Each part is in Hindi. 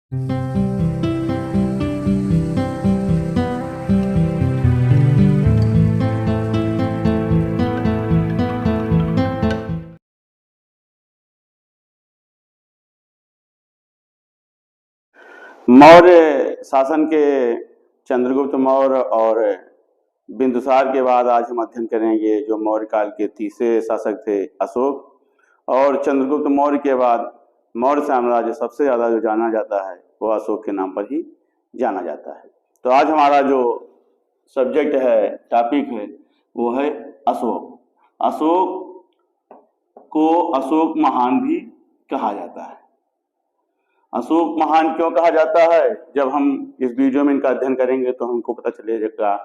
मौर्य शासन के चंद्रगुप्त मौर्य और बिंदुसार के बाद आज हम अध्ययन करेंगे जो मौर्य काल के तीसरे शासक थे अशोक। और चंद्रगुप्त मौर्य के बाद मौर्य साम्राज्य सबसे ज़्यादा जो जाना जाता है वो अशोक के नाम पर ही जाना जाता है। तो आज हमारा जो सब्जेक्ट है, टॉपिक है, वो है अशोक। अशोक को अशोक महान भी कहा जाता है। अशोक महान क्यों कहा जाता है? जब हम इस वीडियो में इनका अध्ययन करेंगे तो हमको पता चलेगा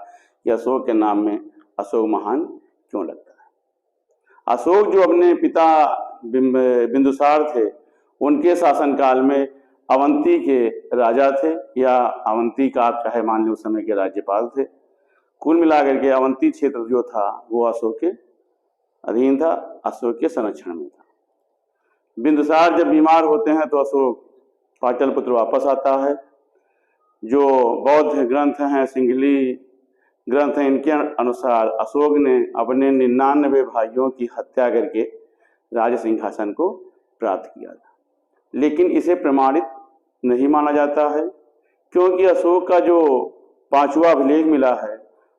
कि अशोक के नाम में अशोक महान क्यों लगता है। अशोक जो अपने पिता बिंदुसार थे, उनके शासनकाल में अवंती के राजा थे, या अवंती का आप चाहे मान लो उस समय के राज्यपाल थे। कुल मिलाकर के अवंती क्षेत्र जो था वो अशोक के अधीन था, अशोक के संरक्षण में था। बिंदुसार जब बीमार होते हैं तो अशोक पाटलिपुत्र वापस आता है। जो बौद्ध ग्रंथ हैं, सिंघली ग्रंथ हैं, इनके अनुसार अशोक ने अपने 99 भाइयों की हत्या करके राज सिंहासन को प्राप्त किया था, लेकिन इसे प्रमाणित नहीं माना जाता है, क्योंकि अशोक का जो 5वां अभिलेख मिला है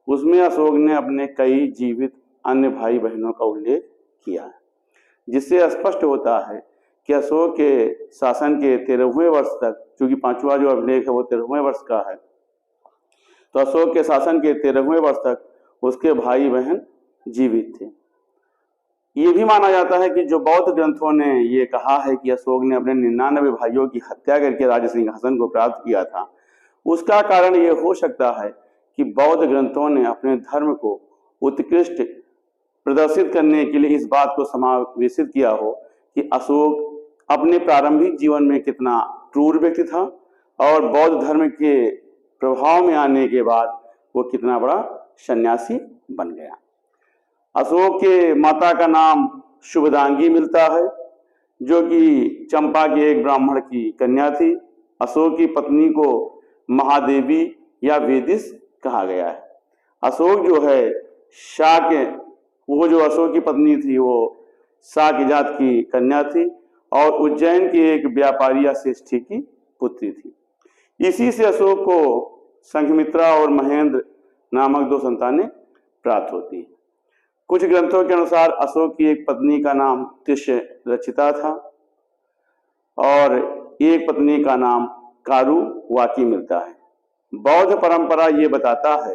उसमें अशोक ने अपने कई जीवित अन्य भाई बहनों का उल्लेख किया है, जिससे स्पष्ट होता है कि अशोक के शासन के 13वें वर्ष तक, चूंकि 5वां जो अभिलेख है वो 13वें वर्ष का है, तो अशोक के शासन के 13वें वर्ष तक उसके भाई बहन जीवित थे। ये भी माना जाता है कि जो बौद्ध ग्रंथों ने ये कहा है कि अशोक ने अपने 99 भाइयों की हत्या करके राज सिंहासन को प्राप्त किया था, उसका कारण ये हो सकता है कि बौद्ध ग्रंथों ने अपने धर्म को उत्कृष्ट प्रदर्शित करने के लिए इस बात को समावेशित किया हो कि अशोक अपने प्रारंभिक जीवन में कितना क्रूर व्यक्ति था और बौद्ध धर्म के प्रभाव में आने के बाद वो कितना बड़ा सन्यासी बन गया। अशोक के माता का नाम शुभदांगी मिलता है, जो कि चंपा के एक ब्राह्मण की कन्या थी। अशोक की पत्नी को महादेवी या वेदिस कहा गया है। अशोक जो है शाक्य, वो जो अशोक की पत्नी थी वो शाक्य जात की कन्या थी और उज्जैन के एक व्यापारी या श्रेष्ठी की पुत्री थी। इसी से अशोक को संघमित्रा और महेंद्र नामक 2 संतानें प्राप्त होती हैं। कुछ ग्रंथों के अनुसार अशोक की एक पत्नी का नाम तिष्यरचिता था और एक पत्नी का नाम कारुवाकी मिलता है। बौद्ध परंपरा ये बताता है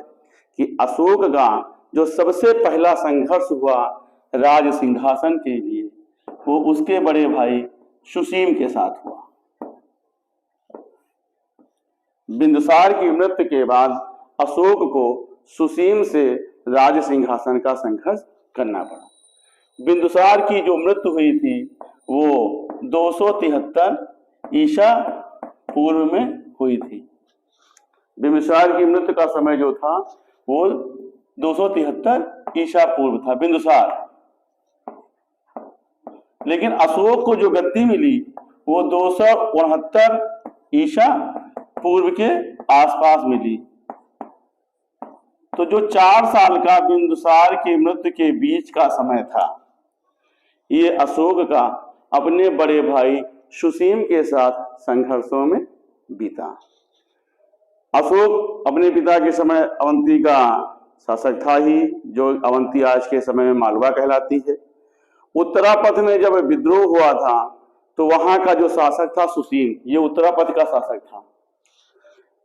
कि अशोक का जो सबसे पहला संघर्ष हुआ राज सिंहासन के लिए वो उसके बड़े भाई सुसीम के साथ हुआ। बिंदुसार की मृत्यु के बाद अशोक को सुसीम से राज सिंहासन का संघर्ष करना पड़ा। बिंदुसार की जो मृत्यु हुई थी वो 273 ईसा पूर्व में हुई थी। बिंदुसार की मृत्यु का समय जो था वो 273 ईसा पूर्व था बिंदुसार। लेकिन अशोक को जो गद्दी मिली वो 269 ईसा पूर्व के आसपास मिली। तो जो 4 साल का बिंदुसार की मृत्यु के बीच का समय था, ये अशोक का अपने बड़े भाई सुसीम के साथ संघर्षों में बीता। अशोक अपने पिता के समय अवंती का शासक था ही, जो अवंती आज के समय में मालवा कहलाती है। उत्तरापथ में जब विद्रोह हुआ था तो वहां का जो शासक था सुसीम, ये उत्तरापथ का शासक था।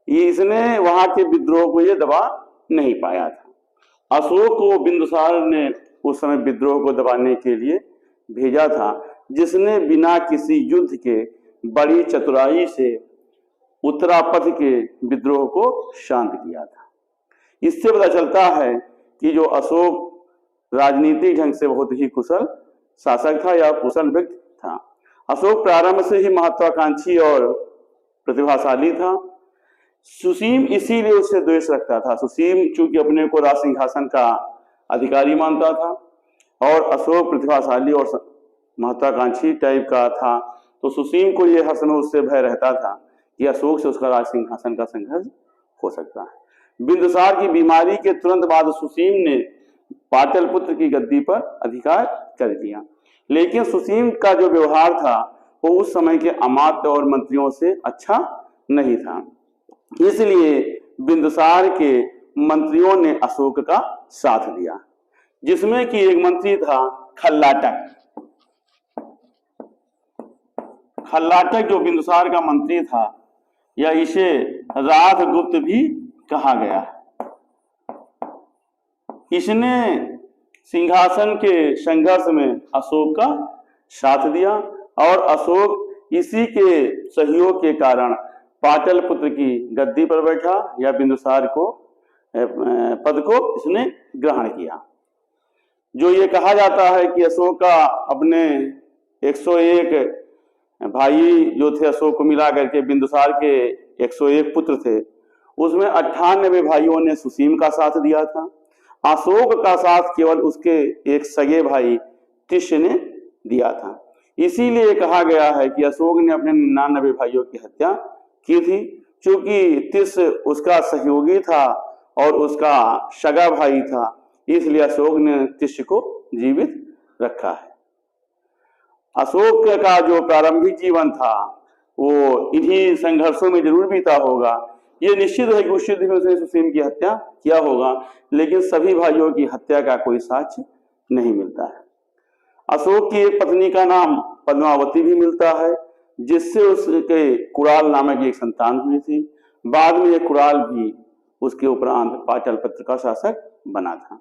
इसने वहां के विद्रोह को ये दबा नहीं पाया था। अशोक को बिंदुसार ने उस समय विद्रोह को दबाने के लिए भेजा था, जिसने बिना किसी युद्ध के बड़ी चतुराई से उत्तरापथ के विद्रोह को शांत किया था। इससे पता चलता है कि जो अशोक राजनीतिक ढंग से बहुत ही कुशल शासक था या कुशल व्यक्ति था। अशोक प्रारंभ से ही महत्वाकांक्षी और प्रतिभाशाली था। सुसीम इसीलिए उससे द्वेष रखता था। सुसीम चूंकि अपने को राज सिंहासन का अधिकारी मानता था और अशोक प्रतिभाशाली और महत्वाकांक्षी टाइप का था, तो सुसीम को यह हर समय उससे भय रहता था कि अशोक से उसका राज सिंहासन का संघर्ष हो सकता है। बिंदुसार की बीमारी के तुरंत बाद सुसीम ने पाटलिपुत्र की गद्दी पर अधिकार कर लिया, लेकिन सुसीम का जो व्यवहार था वो उस समय के अमात्य और मंत्रियों से अच्छा नहीं था। इसलिए बिंदुसार के मंत्रियों ने अशोक का साथ दिया, जिसमें कि एक मंत्री था खल्लाटक। खल्लाटक जो बिंदुसार का मंत्री था, या इसे राधगुप्त भी कहा गया। इसने सिंहासन के संघर्ष में अशोक का साथ दिया और अशोक इसी के सहयोग के कारण पाटलिपुत्र की गद्दी पर बैठा, या बिंदुसार को पद को इसने ग्रहण किया। जो ये कहा जाता है कि अशोक का अपने 101 भाई जो थे अशोक को मिला करके बिंदुसार के 101 पुत्र थे, उसमें 98 भाइयों ने सुसीम का साथ दिया था। अशोक का साथ केवल उसके एक सगे भाई तिष्य ने दिया था। इसीलिए कहा गया है कि अशोक ने अपने 99 भाइयों की हत्या की थी। क्योंकि तिष्य उसका सहयोगी था और उसका सगा भाई था, इसलिए अशोक ने तिष्य को जीवित रखा है। अशोक का जो प्रारंभिक जीवन था वो इन्हीं संघर्षों में जरूर बीता होगा। ये निश्चित है कि उस युद्ध में उसने सुसीम की हत्या किया होगा, लेकिन सभी भाइयों की हत्या का कोई साक्ष्य नहीं मिलता है। अशोक की एक पत्नी का नाम पद्मावती भी मिलता है, जिससे उसके कुणाल नामक एक संतान हुई थी। बाद में ये कुणाल भी उसके उपरांत पाटलिपुत्र का शासक बना था।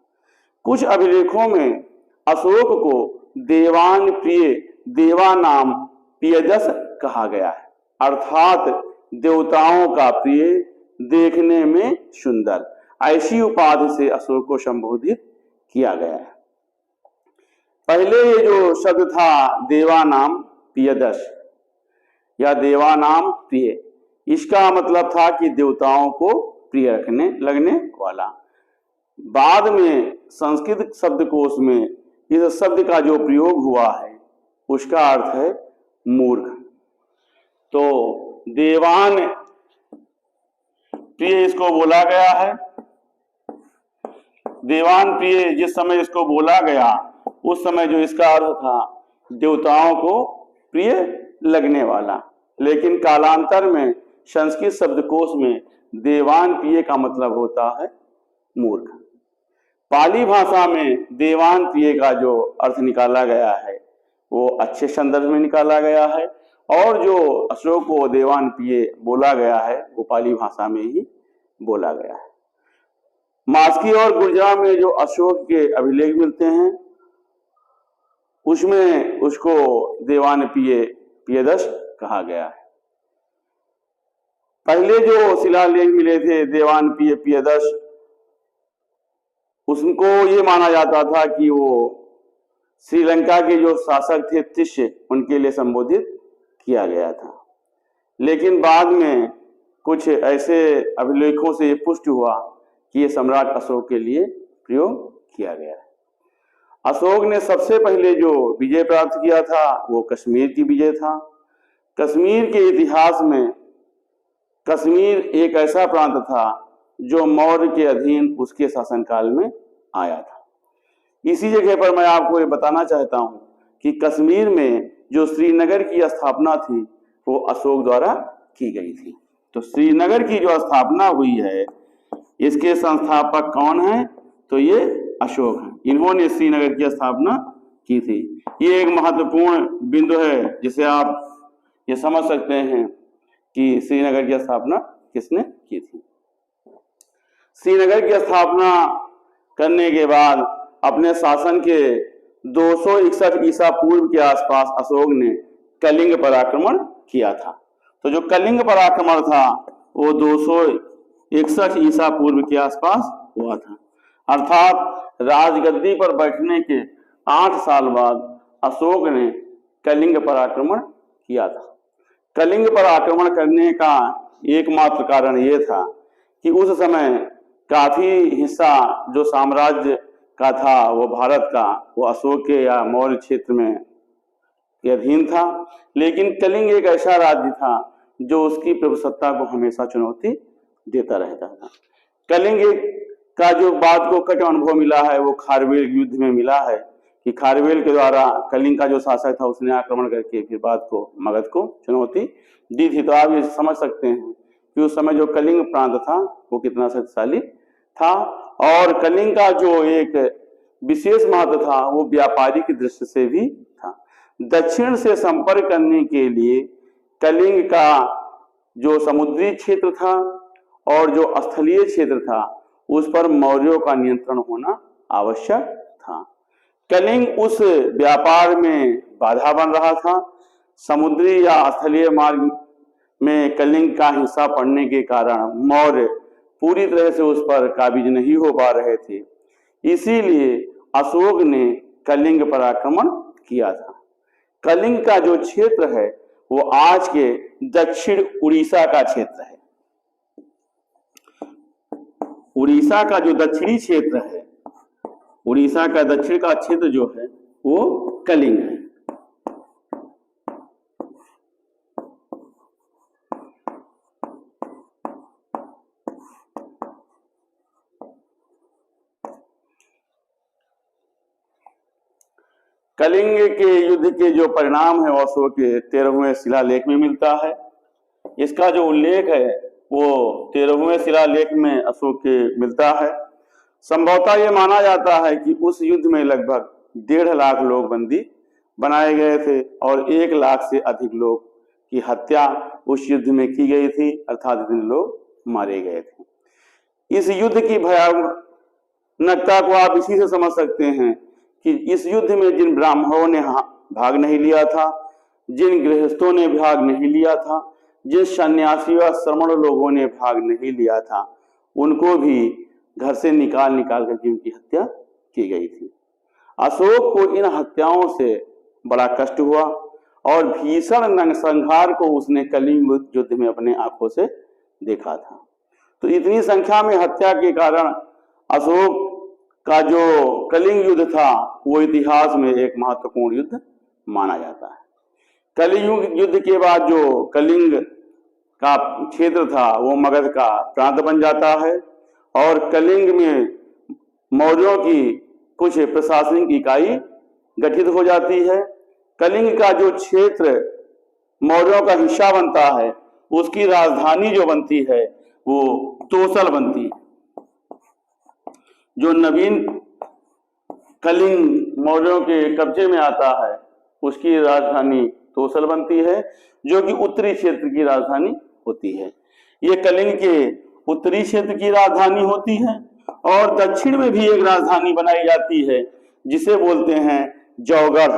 कुछ अभिलेखों में अशोक को देवान प्रिय देवानाम प्रियदश कहा गया है, अर्थात देवताओं का प्रिय, देखने में सुंदर, ऐसी उपाधि से अशोक को संबोधित किया गया है। पहले ये जो शब्द था देवानाम प्रियदश या देवानाम प्रिय, इसका मतलब था कि देवताओं को प्रिय रखने लगने वाला। बाद में संस्कृत शब्दकोश में इस शब्द का जो प्रयोग हुआ है उसका अर्थ है मूर्ख। तो देवान प्रिय इसको बोला गया है। देवान प्रिय जिस समय इसको बोला गया उस समय जो इसका अर्थ था देवताओं को प्रिय लगने वाला, लेकिन कालांतर में संस्कृत शब्दकोश में देवान प्रिय का मतलब होता है मूर्ख। पाली भाषा में देवान प्रिय का जो अर्थ निकाला गया है वो अच्छे संदर्भ में निकाला गया है, और जो अशोक को देवान प्रिय बोला गया है वो पाली भाषा में ही बोला गया है। मास्की और गुर्जरा में जो अशोक के अभिलेख मिलते हैं उसमें उसको देवान प्रिय प्रियदश कहा गया है। पहले जो शिलालेख मिले थे देवान प्रिय प्रियदश, उसको ये माना जाता था कि वो श्रीलंका के जो शासक थे तिष्य, उनके लिए संबोधित किया गया था। लेकिन बाद में कुछ ऐसे अभिलेखों से ये पुष्ट हुआ कि ये सम्राट अशोक के लिए प्रयोग किया गया है। अशोक ने सबसे पहले जो विजय प्राप्त किया था वो कश्मीर की विजय था। कश्मीर के इतिहास में कश्मीर एक ऐसा प्रांत था जो मौर्य के अधीन उसके शासनकाल में आया था। इसी जगह पर मैं आपको ये बताना चाहता हूं कि कश्मीर में जो श्रीनगर की स्थापना थी वो अशोक द्वारा की गई थी। तो श्रीनगर की जो स्थापना हुई है इसके संस्थापक कौन है? तो ये अशोक हैं। इन्होंने श्रीनगर की स्थापना की थी। ये एक महत्वपूर्ण बिंदु है जिसे आप ये समझ सकते हैं कि श्रीनगर की स्थापना किसने की थी। श्रीनगर की स्थापना करने के बाद अपने शासन के 261 ईसा पूर्व के आसपास अशोक ने कलिंग पर आक्रमण किया था। तो जो कलिंग पर आक्रमण था वो 261 ईसा पूर्व के आसपास हुआ था, अर्थात राजगद्दी पर बैठने के 8 साल बाद अशोक ने कलिंग पर आक्रमण किया था। कलिंग पर आक्रमण करने का एकमात्र कारण ये था कि उस समय काफी हिस्सा जो साम्राज्य का था वो भारत का वो अशोक के या मौर्य क्षेत्र में के अधीन था। लेकिन कलिंग एक ऐसा राज्य था जो उसकी प्रभुसत्ता को हमेशा चुनौती देता रहता था। कलिंग का जो बाद को कट अनुभव मिला है वो खारवेल युद्ध में मिला है कि खारवेल के द्वारा कलिंग का जो शासक था उसने आक्रमण करके फिर बाद को मगध को चुनौती दी थी। तो आप ये समझ सकते हैं कि उस समय जो कलिंग प्रांत था वो कितना शक्तिशाली था। और कलिंग का जो एक विशेष महत्व था वो व्यापारी की दृष्टि से भी था। दक्षिण से संपर्क करने के लिए कलिंग का जो समुद्री क्षेत्र था और जो स्थलीय क्षेत्र था उस पर मौर्यों का नियंत्रण होना आवश्यक था। कलिंग उस व्यापार में बाधा बन रहा था। समुद्री या स्थलीय मार्ग में कलिंग का हिस्सा पड़ने के कारण मौर्य पूरी तरह से उस पर काबिज नहीं हो पा रहे थे। इसीलिए अशोक ने कलिंग पर आक्रमण किया था। कलिंग का जो क्षेत्र है वो आज के दक्षिण उड़ीसा का क्षेत्र है। उड़ीसा का जो दक्षिणी क्षेत्र है, उड़ीसा का दक्षिण का क्षेत्र जो है वो कलिंग है। कलिंग के युद्ध के जो परिणाम है वो अशोक के 13वें शिलालेख में मिलता है। इसका जो उल्लेख है वो 13वें शिलालेख में अशोक के मिलता है। संभवतः ये माना जाता है कि उस युद्ध में लगभग 1.5 लाख लोग बंदी बनाए गए थे और 1 लाख से अधिक लोग की हत्या उस युद्ध में की गई थी, अर्थात इतने लोग मारे गए थे। इस युद्ध की भयानकता को आप इसी से समझ सकते हैं कि इस युद्ध में जिन ब्राह्मणों ने भाग नहीं लिया था, जिन गृहस्थों ने भाग नहीं लिया था, जिन सन्यासी व श्रमण लोगों ने भाग नहीं लिया था, उनको भी घर से निकाल करके उनकी हत्या की गई थी। अशोक को इन हत्याओं से बड़ा कष्ट हुआ और भीषण नरसंहार को उसने कलिंग युद्ध में अपने आंखों से देखा था। तो इतनी संख्या में हत्या के कारण अशोक का जो कलिंग युद्ध था वो इतिहास में एक महत्वपूर्ण युद्ध माना जाता है। कलिंग युद्ध के बाद जो कलिंग का क्षेत्र था वो मगध का प्रांत बन जाता है और कलिंग में मौर्यों की कुछ प्रशासनिक इकाई गठित हो जाती है। कलिंग का जो क्षेत्र मौर्यों का हिस्सा बनता है उसकी राजधानी जो बनती है वो तोसल बनती है। जो नवीन कलिंग मौर्यों के कब्जे में आता है उसकी राजधानी तोसल बनती है, जो कि उत्तरी क्षेत्र की राजधानी होती है। ये कलिंग के उत्तरी क्षेत्र की राजधानी होती है और दक्षिण में भी एक राजधानी बनाई जाती है जिसे बोलते हैं जौगढ़।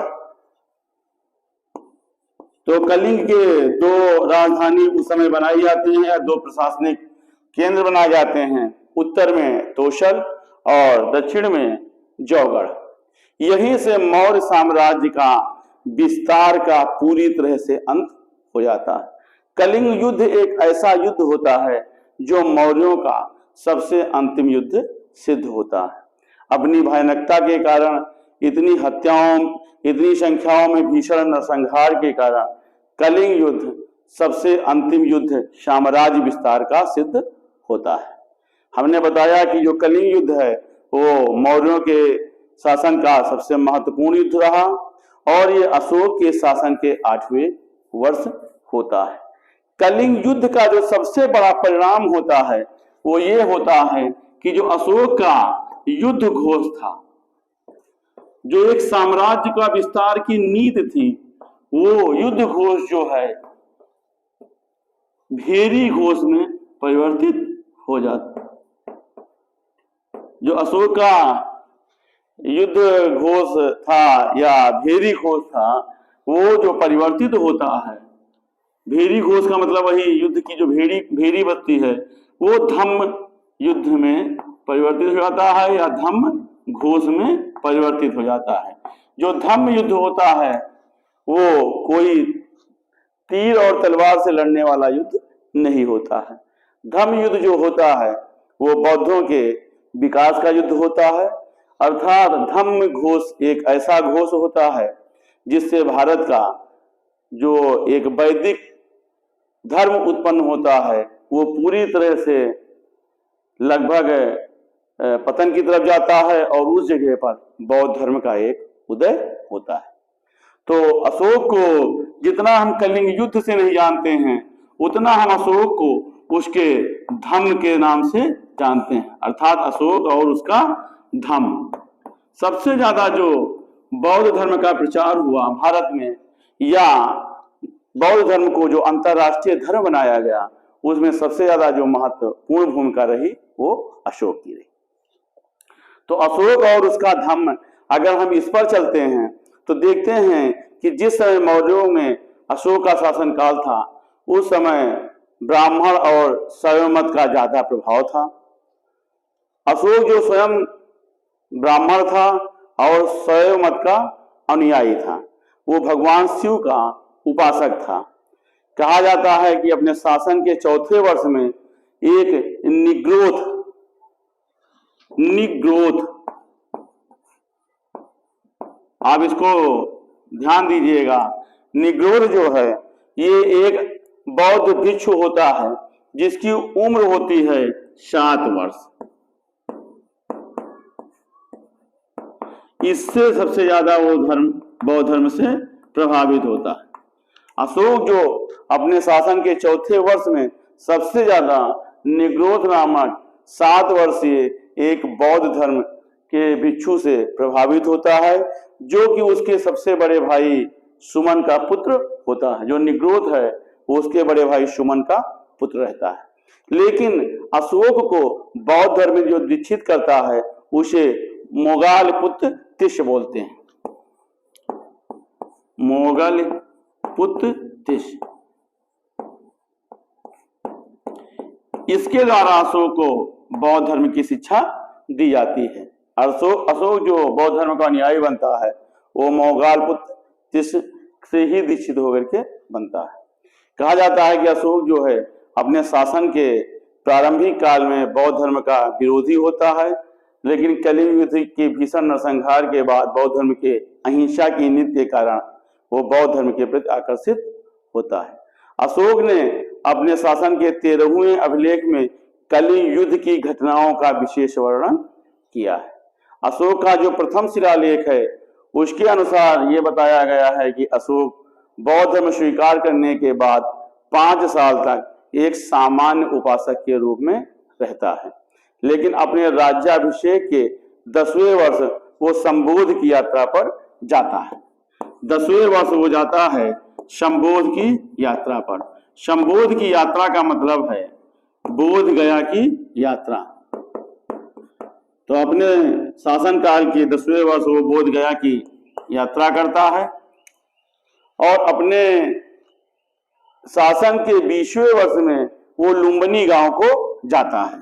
तो कलिंग के 2 राजधानी उस समय बनाई जाती हैं, 2 प्रशासनिक केंद्र बनाए जाते हैं, उत्तर में तोसल और दक्षिण में जौगढ़। यहीं से मौर्य साम्राज्य का विस्तार का पूरी तरह से अंत हो जाता है। कलिंग युद्ध एक ऐसा युद्ध होता है जो मौर्यों का सबसे अंतिम युद्ध सिद्ध होता है। अपनी भयानकता के कारण, इतनी हत्याओं, इतनी संख्याओं में भीषण नरसंहार के कारण कलिंग युद्ध सबसे अंतिम युद्ध साम्राज्य विस्तार का सिद्ध होता है। हमने बताया कि जो कलिंग युद्ध है वो मौर्यों के शासन का सबसे महत्वपूर्ण युद्ध रहा और ये अशोक के शासन के 8वें वर्ष होता है। कलिंग युद्ध का जो सबसे बड़ा परिणाम होता है वो ये होता है कि जो अशोक का युद्ध घोष था, जो एक साम्राज्य का विस्तार की नीति थी, वो युद्ध घोष जो है भेरी घोष में परिवर्तित हो जाता। जो अशोक का युद्ध घोष था या भेरी घोष था वो जो परिवर्तित होता है, भेरी घोष का मतलब वही युद्ध की जो भेरी बजती है वो धम्म युद्ध में परिवर्तित हो जाता है या धम्म घोष में परिवर्तित हो जाता है। जो धम्म युद्ध होता है वो कोई तीर और तलवार से लड़ने वाला युद्ध नहीं होता है। धम्म युद्ध जो होता है वो बौद्धों के विकास का युद्ध होता है, अर्थात धम्म घोष एक ऐसा घोष होता है जिससे भारत का जो एक वैदिक धर्म उत्पन्न होता है वो पूरी तरह से लगभग पतन की तरफ जाता है और उस जगह पर बौद्ध धर्म का एक उदय होता है। तो अशोक को जितना हम कलिंग युद्ध से नहीं जानते हैं उतना हम अशोक को उसके धम्म के नाम से जानते हैं, अर्थात अशोक और उसका धम्म। सबसे ज्यादा जो बौद्ध धर्म का प्रचार हुआ भारत में या बौद्ध धर्म को जो अंतरराष्ट्रीय धर्म बनाया गया उसमें सबसे ज्यादा जो महत्वपूर्ण भूमिका रही वो अशोक की रही। तो अशोक और उसका धम्म अगर हम इस पर चलते हैं तो देखते हैं कि जिस समय मौर्यों में अशोक का शासनकाल था उस समय ब्राह्मण और शैव मत का ज्यादा प्रभाव था। अशोक जो स्वयं ब्राह्मण था और शैव मत का अनुयायी था, वो भगवान शिव का उपासक था। कहा जाता है कि अपने शासन के चौथे वर्ष में एक निग्रोध, आप इसको ध्यान दीजिएगा, निग्रोध जो है ये एक बौद्ध भिक्षु होता है जिसकी उम्र होती है 7 वर्ष। इससे सबसे ज्यादा वो धर्म बौद्ध धर्म से प्रभावित होता है। अशोक जो अपने शासन के चौथे वर्ष में सबसे ज्यादा निग्रोध नामक 7 वर्षीय एक बौद्ध धर्म के भिक्षु से प्रभावित होता है, जो कि उसके सबसे बड़े भाई सुमन का पुत्र होता है। जो निग्रोध है वो उसके बड़े भाई सुमन का पुत्र रहता है। लेकिन अशोक को बौद्ध धर्म में जो दीक्षित करता है उसे मोगाल पुत्र तिष बोलते हैं। मोगल पुत्र तिष। इसके द्वारा अशोक को बौद्ध धर्म की शिक्षा दी जाती है। अशोक जो बौद्ध धर्म का अनुयायी बनता है वो मोगाल पुत्र तिष से ही दीक्षित होकर के बनता है। कहा जाता है कि अशोक जो है अपने शासन के प्रारंभिक काल में बौद्ध धर्म का विरोधी होता है, लेकिन कलिंग युद्ध के भीषण नरसंहार के बाद बौद्ध धर्म के अहिंसा की नीति के कारण वो बौद्ध धर्म के प्रति आकर्षित होता है। अशोक ने अपने शासन के 13वें अभिलेख में कलिंग युद्ध की घटनाओं का विशेष वर्णन किया है। अशोक का जो प्रथम शिलालेख है उसके अनुसार ये बताया गया है कि अशोक बौद्ध धर्म स्वीकार करने के बाद 5 साल तक एक सामान्य उपासक के रूप में रहता है, लेकिन अपने राज्याभिषेक के 10वें वर्ष वो संबोध की यात्रा पर जाता है। 10वें वर्ष वो जाता है संबोध की यात्रा पर। संबोध की यात्रा का मतलब है बोध गया की यात्रा। तो अपने शासनकाल के 10वें वर्ष वो बोध गया की यात्रा करता है और अपने शासन के 20वें वर्ष में वो लुम्बिनी गांव को जाता है।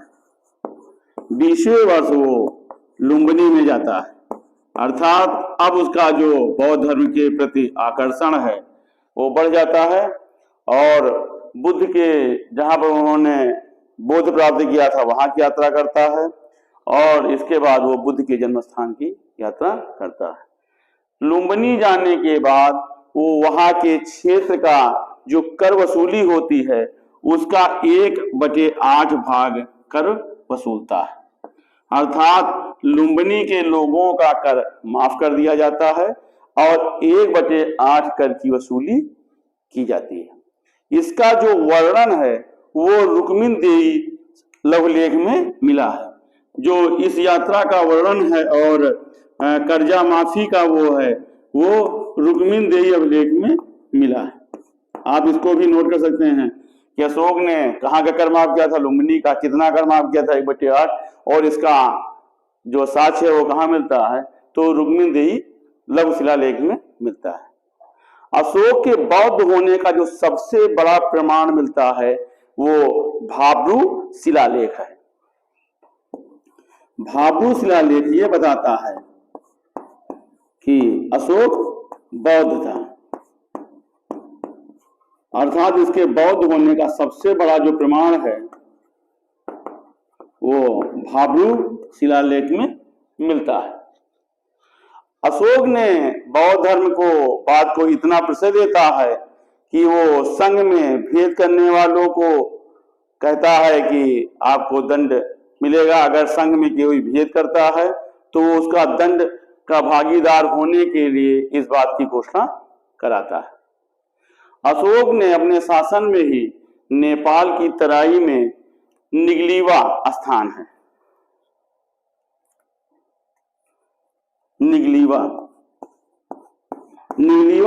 20वें वर्ष वो लुम्बिनी में जाता है, अर्थात अब उसका जो बौद्ध धर्म के प्रति आकर्षण है वो बढ़ जाता है और बुद्ध के जहां पर उन्होंने बोध प्राप्त किया था वहां की यात्रा करता है और इसके बाद वो बुद्ध के जन्म स्थान की यात्रा करता है। लुम्बिनी जाने के बाद वो वहां के क्षेत्र का जो कर वसूली होती है उसका 1/8 भाग कर वसूलता है, अर्थात लुम्बिनी के लोगों का कर माफ कर दिया जाता है और 1/8 कर की वसूली की जाती है। इसका जो वर्णन है वो रुक्मिणदेयी लघुलेख में मिला है। जो इस यात्रा का वर्णन है और कर्जा माफी का वो है वो रुक्मिणदेयी अभिलेख में मिला है। आप इसको भी नोट कर सकते हैं कि अशोक ने कहाँ का कर माफ किया था, लुम्बिनी का कितना कर माफ किया था 1/8, और इसका जो साक्ष्य है वो कहाँ मिलता है तो रुक्मिणदेयी लघु शिलालेख में मिलता है। अशोक के बौद्ध होने का जो सबसे बड़ा प्रमाण मिलता है वो भाब्रू शिलालेख है। भाब्रू शिलालेख ये बताता है कि अशोक बौद्ध था, अर्थात इसके बौद्ध होने का सबसे बड़ा जो प्रमाण है वो भाब्रू शिलालेख में मिलता है। अशोक ने बौद्ध धर्म को बात को इतना प्रसिद्ध देता है कि वो संघ में भेद करने वालों को कहता है कि आपको दंड मिलेगा। अगर संघ में कोई भेद करता है तो उसका दंड का भागीदार होने के लिए इस बात की घोषणा कराता है। अशोक ने अपने शासन में ही नेपाल की तराई में निगलीवा स्थान है, निगलीवा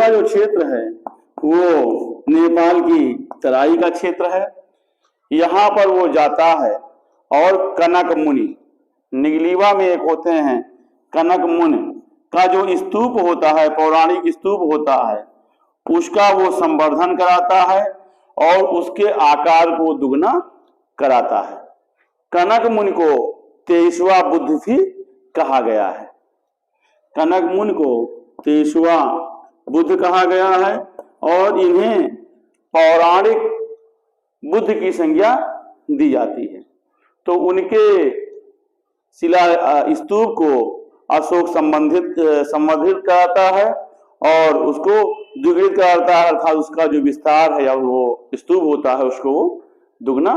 जो क्षेत्र है वो नेपाल की तराई का क्षेत्र है। यहां पर वो जाता है और कनक मुनि, निगलीवा में एक होते हैं कनक मुनि का जो स्तूप होता है, पौराणिक स्तूप होता है, उसका वो संवर्धन कराता है और उसके आकार को दुगना कराता है। कनक मुनि को 23वां बुद्ध भी कहा गया है। कनक मुनि को 23वां बुद्ध कहा गया है और इन्हें पौराणिक बुद्ध की संज्ञा दी जाती है। तो उनके शिला स्तूप को अशोक संवर्धित कराता है और उसको द्विगुणित कराता है, अर्थात उसका जो विस्तार है या वो स्तूप होता है उसको वो दुगना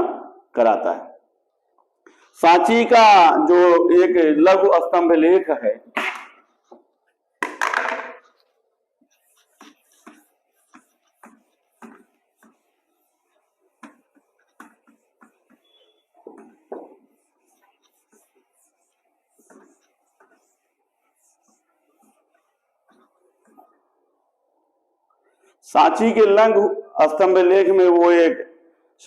कराता है। सांची का जो एक लघु स्तंभ लेख है, सांची के लघु स्तंभ लेख में वो एक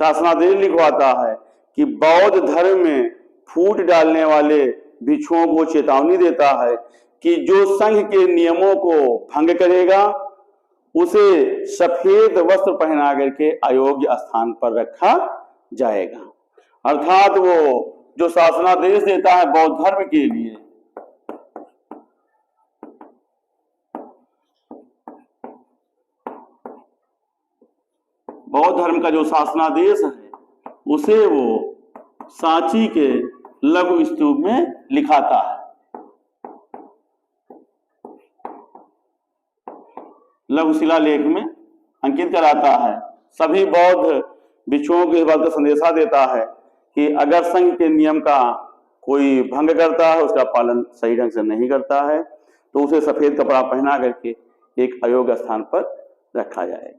शासनादेश लिखवाता है कि बौद्ध धर्म में फूट डालने वाले भिक्षुओं को चेतावनी देता है कि जो संघ के नियमों को भंग करेगा उसे सफेद वस्त्र पहना करके अयोग्य स्थान पर रखा जाएगा। अर्थात वो जो शासनादेश देता है बौद्ध धर्म के लिए, बौद्ध धर्म का जो शासनादेश है उसे वो सांची के लघु स्तूप में लिखाता है, लघु शिलालेख में अंकित कराता है। सभी बौद्ध भिक्षुओं को इस बात का संदेशा देता है कि अगर संघ के नियम का कोई भंग करता है, उसका पालन सही ढंग से नहीं करता है, तो उसे सफेद कपड़ा पहना करके एक अयोग्य स्थान पर रखा जाएगा।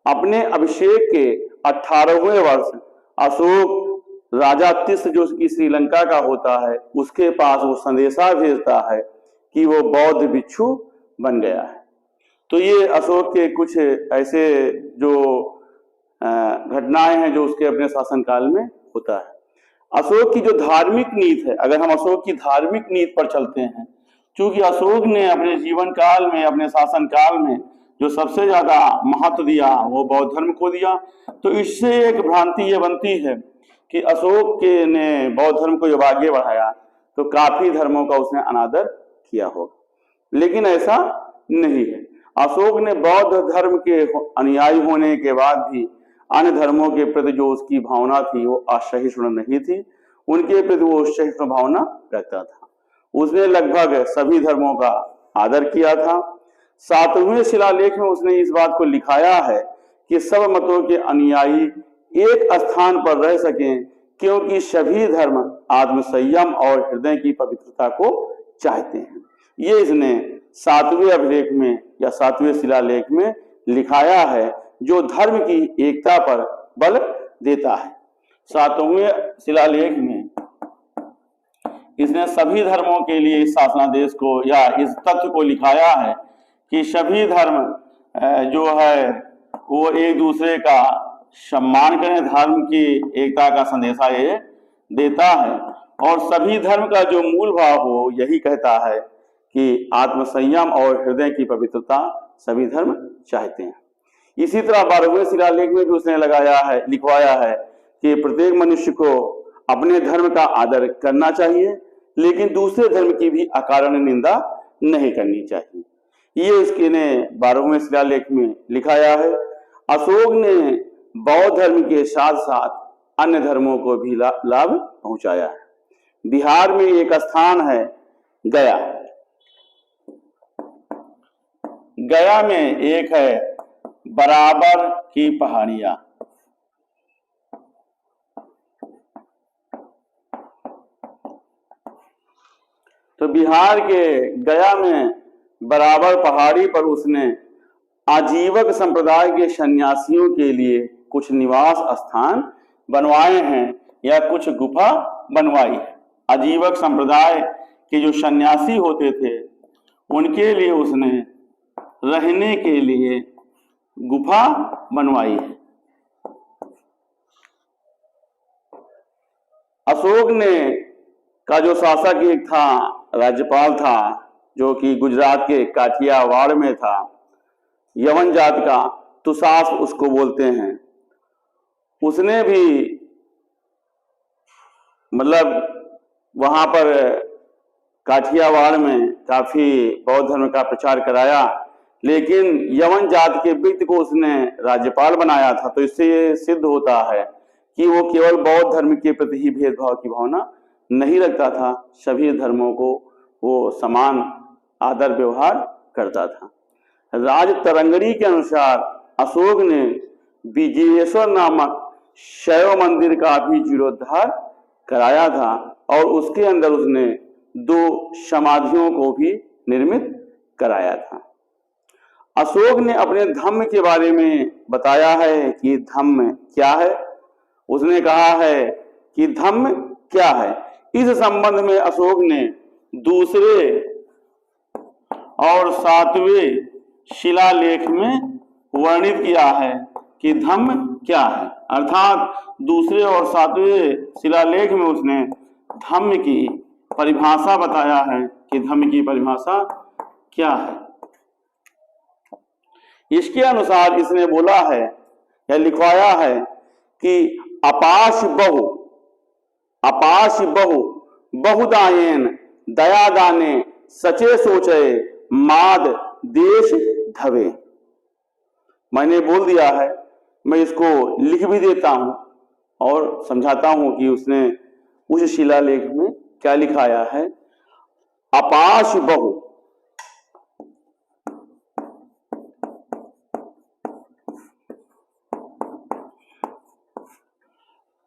अपने अभिषेक के 18वें वर्ष अशोक राजा तिस्स जो कि श्रीलंका का होता है उसके पास वो संदेशा भेजता है कि वो बौद्ध भिक्षु बन गया है। तो ये अशोक के कुछ ऐसे जो घटनाएं हैं जो उसके अपने शासनकाल में होता है। अशोक की जो धार्मिक नीति है, अगर हम अशोक की धार्मिक नीति पर चलते हैं, क्योंकि अशोक ने अपने जीवन काल में, अपने शासन काल में जो सबसे ज्यादा महत्व दिया वो बौद्ध धर्म को दिया। तो इससे एक भ्रांति ये बनती है कि अशोक के ने बौद्ध धर्म को जब आगे बढ़ाया तो काफी धर्मों का उसने अनादर किया होगा, लेकिन ऐसा नहीं है। अशोक ने बौद्ध धर्म के अनुयायी होने के बाद भी अन्य धर्मों के प्रति जो उसकी भावना थी वो असहिष्णु नहीं थी, उनके प्रति वो सहिष्णु भावना रखता था। उसने लगभग सभी धर्मों का आदर किया था। 7वें शिलालेख में उसने इस बात को लिखाया है कि सब मतों के अनुयायी एक स्थान पर रह सकें, क्योंकि सभी धर्म आत्मसंयम और हृदय की पवित्रता को चाहते हैं। ये इसने 7वें अभिलेख में या 7वें शिलालेख में लिखाया है, जो धर्म की एकता पर बल देता है। 7वें शिलालेख में इसने सभी धर्मों के लिए इस शासनादेश को या इस तथ्य को लिखाया है कि सभी धर्म जो है वो एक दूसरे का सम्मान करें, धर्म की एकता का संदेशा ये देता है। और सभी धर्म का जो मूल भाव हो यही कहता है कि आत्मसंयम और हृदय की पवित्रता सभी धर्म चाहते हैं। इसी तरह 12वें शिलालेख में भी उसने लिखवाया है कि प्रत्येक मनुष्य को अपने धर्म का आदर करना चाहिए, लेकिन दूसरे धर्म की भी अकारण निंदा नहीं करनी चाहिए। ये इसके ने 12वें शिलालेख में लिखाया है। अशोक ने बौद्ध धर्म के साथ साथ अन्य धर्मों को भी लाभ पहुंचाया है। बिहार में एक स्थान है गया। गया में एक है बराबर की पहाड़ियां। तो बिहार के गया में बराबर पहाड़ी पर उसने आजीवक संप्रदाय के सन्यासियों के लिए कुछ निवास स्थान बनवाए हैं या कुछ गुफा बनवाई है। आजीवक संप्रदाय के जो सन्यासी होते थे उनके लिए उसने रहने के लिए गुफा बनवाई है। अशोक ने का जो शासक एक था, राज्यपाल था, जो कि गुजरात के काठियावाड़ में था, यवन जात का, तुसास उसको बोलते हैं, उसने भी मतलब वहां पर काठियावाड़ में काफी बौद्ध धर्म का प्रचार कराया, लेकिन यवन जात के व्यक्ति को उसने राज्यपाल बनाया था। तो इससे ये सिद्ध होता है कि वो केवल बौद्ध धर्म के प्रति ही भेदभाव की भावना नहीं रखता था, सभी धर्मों को वो समान आदर व्यवहार करता था। राज तरंगड़ी के अनुसार अशोक ने विजयेश्वर नामक शैव मंदिर का भी जीर्णोद्धार कराया था और उसके अंदर उसने 2 समाधियों को भी निर्मित कराया था। अशोक ने अपने धम्म के बारे में बताया है कि धम्म क्या है। उसने कहा है कि धम्म क्या है। इस संबंध में अशोक ने दूसरे और 7वें शिलालेख में वर्णित किया है कि धम्म क्या है। अर्थात दूसरे और 7वें शिलालेख में उसने धम्म की परिभाषा बताया है कि धम्म की परिभाषा क्या है। इसके अनुसार इसने बोला है या लिखवाया है कि अपाश बहु बहुदायेन दया दाने सचे सोचे माद देश धवे। मैंने बोल दिया है, मैं इसको लिख भी देता हूं और समझाता हूं कि उसने उस शिलालेख में क्या लिखाया है। अपाश बहु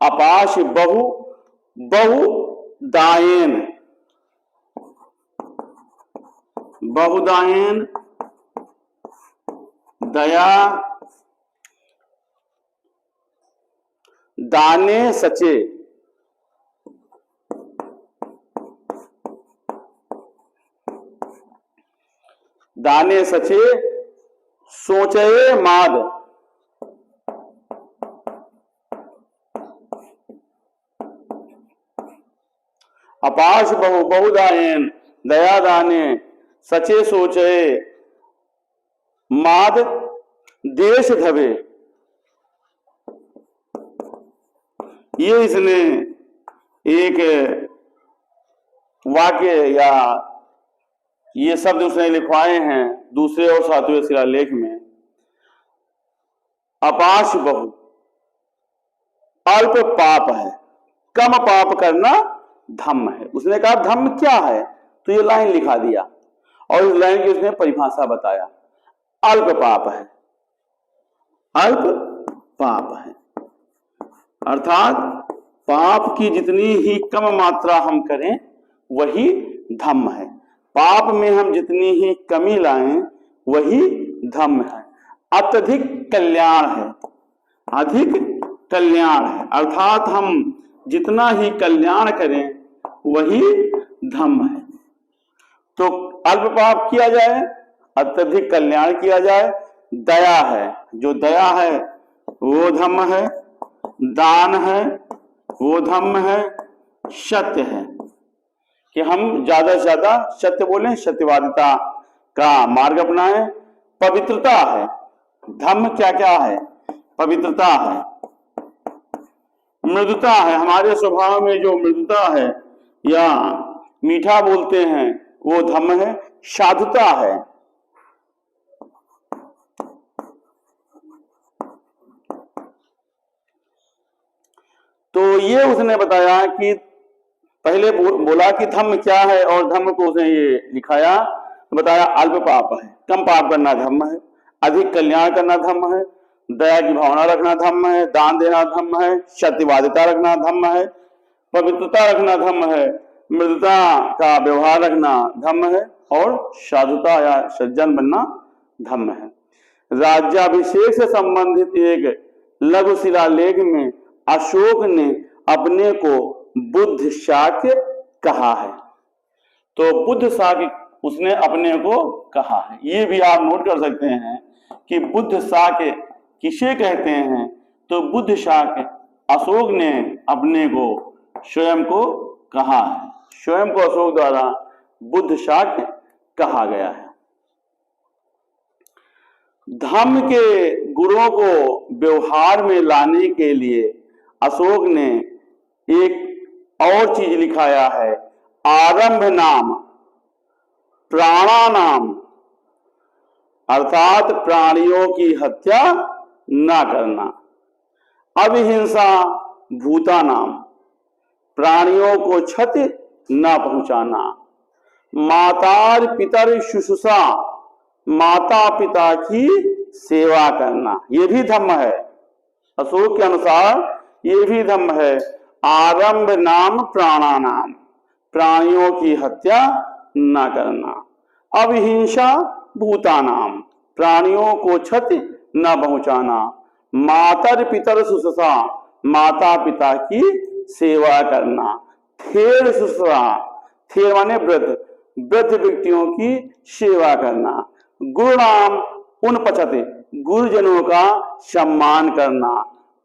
अपाश बहु बहुदायेन बहुदायेन दया दाने सचे दाने सचे सोचे माद। अपाश बहु बहुदायेन दया दाने सचे सोचे माद देश धवे। ये इसने एक वाक्य या ये शब्द उसने लिखवाए हैं दूसरे और 7वें शिलालेख में। अपाश बहु अल्प पाप है, कम पाप करना धम्म है। उसने कहा धम्म क्या है, तो ये लाइन लिखा दिया और इस लाइन की उसने परिभाषा बताया। अल्प पाप है, अल्प पाप है अर्थात पाप की जितनी ही कम मात्रा हम करें वही धम्म है। पाप में हम जितनी ही कमी लाएं वही धम्म है। अत्यधिक कल्याण है, अधिक कल्याण है अर्थात हम जितना ही कल्याण करें वही धम्म है। तो अल्प पाप किया जाए, अत्यधिक कल्याण किया जाए। दया है, जो दया है वो धम्म है। दान है वो धम्म है। सत्य है कि हम ज्यादा से ज्यादा सत्य बोलें, सत्यवादिता का मार्ग अपनाएं। पवित्रता है, धम्म क्या क्या है, पवित्रता है। मृदुता है, हमारे स्वभाव में जो मृदुता है या मीठा बोलते हैं वो धम्म है। साधुता है, तो ये उसने बताया कि पहले बोला कि धम्म क्या है और धम्म को उसने ये लिखाया, बताया अल्प पाप है, कम पाप करना धम्म है। अधिक कल्याण करना धर्म है, दया की भावना रखना धर्म है, दान देना धर्म है, सत्यवादिता रखना धर्म है, पवित्रता रखना धर्म है, मृदुता का व्यवहार रखना धर्म है, और साधुता या सज्जन बनना धर्म है। राज्याभिषेक से संबंधित एक लघु शिलालेख में अशोक ने अपने को बुद्ध शाक्य कहा है। तो बुद्ध शाक्य उसने अपने को कहा है। ये भी आप नोट कर सकते हैं कि बुद्ध शाक्य किसे कहते हैं। तो बुद्ध शाक्य अशोक ने अपने को स्वयं को कहा है, स्वयं को अशोक द्वारा बुद्ध शाक्य कहा गया है। धम्म के गुणों को व्यवहार में लाने के लिए अशोक ने एक और चीज लिखाया है, आरंभ नाम प्राणानाम, अर्थात प्राणियों की हत्या न करना, अविहिंसा भूतानाम, प्राणियों को क्षति न पहुंचाना, मातार पितर शुश्रूषा, माता पिता की सेवा करना, ये भी धम्म है। अशोक के अनुसार ये भी धम्म है। आरंभ नाम प्राणानाम, प्राणियों की हत्या न करना, अविहिंसा भूतानाम, प्राणियों को क्षति न पहुंचाना, मातर पितर शुश्रूषा, माता पिता की सेवा करना, थेर शुश्रूषा, थेर माने वृद्ध, वृद्ध व्यक्तियों की सेवा करना, गुरुनाम उन पचते, गुरुजनों का सम्मान करना,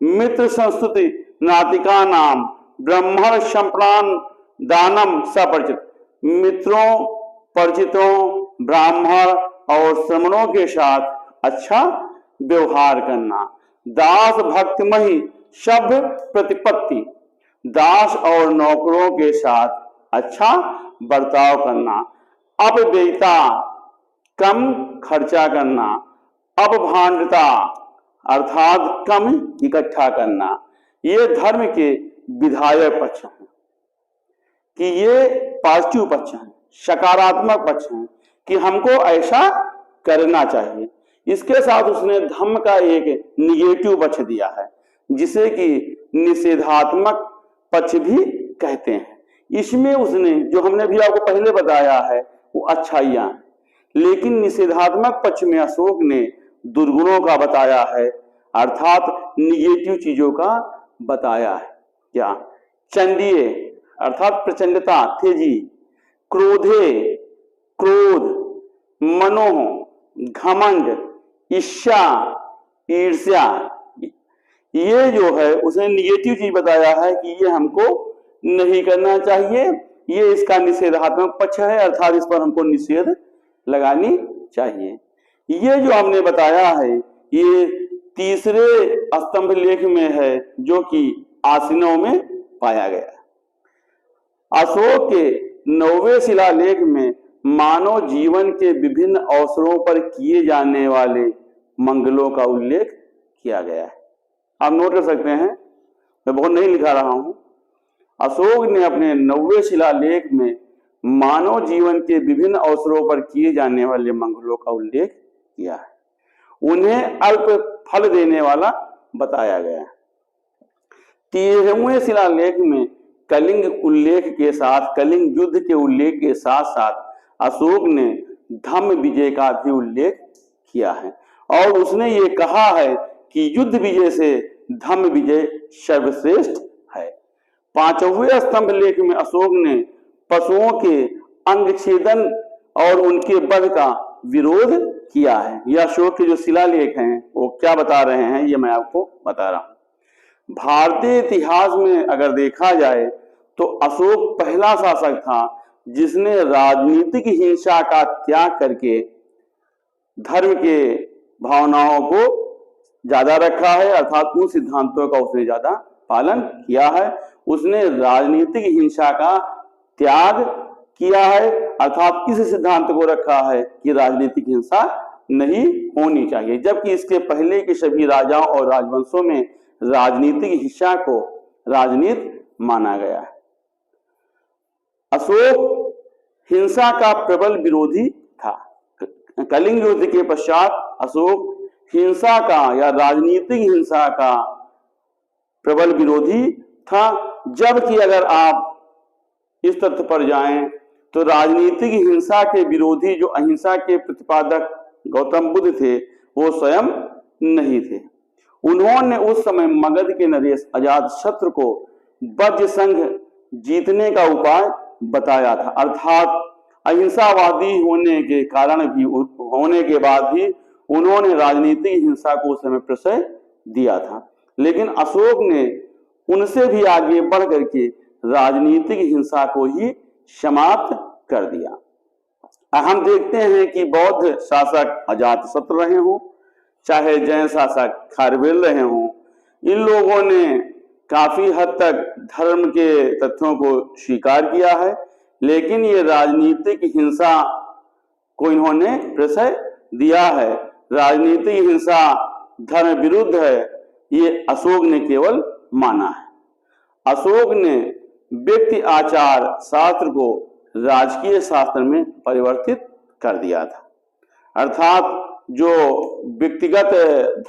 मित्र संस्तुति नातिका नाम, ब्रह्मण संप्राण दानम सपरिचित, मित्रों परिचितों ब्राह्मण और श्रमणों के साथ अच्छा व्यवहार करना, दास भक्तमही सभ्य प्रतिपत्ति, दास और नौकरों के साथ अच्छा बर्ताव करना, अपव्ययता कम खर्चा करना, अपभांडता अर्थात कम इकट्ठा करना। ये धर्म के विधायक पक्ष हैं, कि ये पॉजिटिव पक्ष हैं, सकारात्मक पक्ष हैं कि हमको ऐसा करना चाहिए। इसके साथ उसने धम्म का एक निगेटिव पक्ष दिया है, जिसे कि निषेधात्मक पक्ष भी कहते हैं। इसमें उसने जो हमने भी आपको पहले बताया है वो अच्छाइयां, लेकिन निषेधात्मक पक्ष में अशोक ने दुर्गुणों का बताया है, अर्थात निगेटिव चीजों का बताया है। क्या? चंडीय अर्थात प्रचंडता, तेजी, क्रोधे क्रोध, मनोह घमंड, ईर्ष्या ईर्ष्या, ये जो है उसने निगेटिव चीज बताया है कि ये हमको नहीं करना चाहिए। ये इसका निषेधात्मक पक्ष है, अर्थात इस पर हमको निषेध लगानी चाहिए। ये जो हमने बताया है ये तीसरे स्तंभ लेख में है, जो कि आसीनों में पाया गया। अशोक के 9वें शिलालेख में मानव जीवन के विभिन्न अवसरों पर किए जाने वाले मंगलों का उल्लेख किया गया है। आप नोट कर सकते हैं, मैं बहुत नहीं लिखा रहा हूं। अशोक ने अपने 9वें शिलालेख में मानव जीवन के विभिन्न अवसरों पर किए जाने वाले मंगलों का उल्लेख किया है, उन्हें अल्प फल देने वाला बताया गया है। 13वें शिलालेख में कलिंग उल्लेख के साथ, कलिंग युद्ध के उल्लेख के साथ साथ अशोक ने धम्म विजय का भी उल्लेख किया है, और उसने ये कहा है कि युद्ध विजय से धम्म विजय सर्वश्रेष्ठ है। 5वें स्तंभ लेख में अशोक ने पशुओं के अंग छेदन और उनके वध का विरोध किया है। यह अशोक के जो शिलालेख हैं वो क्या बता रहे हैं, ये मैं आपको बता रहा हूं। भारतीय इतिहास में अगर देखा जाए तो अशोक पहला शासक था जिसने राजनीतिक हिंसा का त्याग करके धर्म के भावनाओं को ज्यादा रखा है, अर्थात उन सिद्धांतों का उसने ज्यादा पालन किया है। उसने राजनीतिक हिंसा का त्याग किया है, अर्थात इस सिद्धांत को रखा है कि राजनीतिक हिंसा नहीं होनी चाहिए, जबकि इसके पहले के सभी राजाओं और राजवंशों में राजनीतिक हिंसा को राजनीति माना गया है। अशोक हिंसा का प्रबल विरोधी था, कलिंग युद्ध के पश्चात अशोक हिंसा का या राजनीतिक हिंसा का प्रबल विरोधी था, जबकि अगर आप इस तथ्य पर जाएं तो राजनीतिक हिंसा के विरोधी जो अहिंसा के प्रतिपादक गौतम बुद्ध थे वो स्वयं नहीं थे। उन्होंने उस समय मगध के नरेश अजातशत्रु को वज्र संघ जीतने का उपाय बताया था, अर्थात अहिंसावादी होने के कारण भी होने के बाद भी उन्होंने राजनीतिक हिंसा को उस समय प्रश्रय दिया था। लेकिन अशोक ने उनसे भी आगे बढ़ करके राजनीतिक हिंसा को ही समाप्त कर दिया। हम देखते हैं कि बौद्ध शासक अजातशत्रु रहे हों, चाहे जैन शासक खारवेल रहे हों, इन लोगों ने काफी हद तक धर्म के तथ्यों को स्वीकार किया है, लेकिन ये राजनीतिक हिंसा को इन्होंने प्रश्रय दिया है। राजनीतिक हिंसा धर्म विरुद्ध है, ये अशोक ने केवल माना है। अशोक ने व्यक्ति आचार शास्त्र को राजकीय शास्त्र में परिवर्तित कर दिया था, अर्थात जो व्यक्तिगत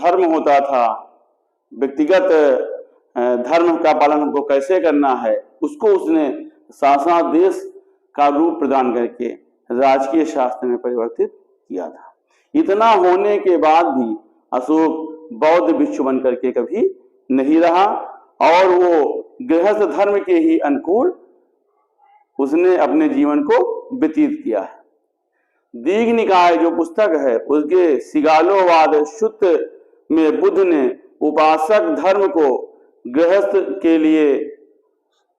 धर्म होता था, व्यक्तिगत धर्म का पालन हमको कैसे करना है, उसको उसने शासनादेश का रूप प्रदान करके राजकीय शास्त्र में परिवर्तित किया था। इतना होने के बाद भी अशोक बौद्ध भिक्षु बन करके कभी नहीं रहा और वो गृहस्थ धर्म के ही अनुकूल उसने अपने जीवन को व्यतीत किया है। दीघ निकाय जो पुस्तक है उसके सिगालोवाद शुद्ध में बुद्ध ने उपासक धर्म को गृहस्थ के लिए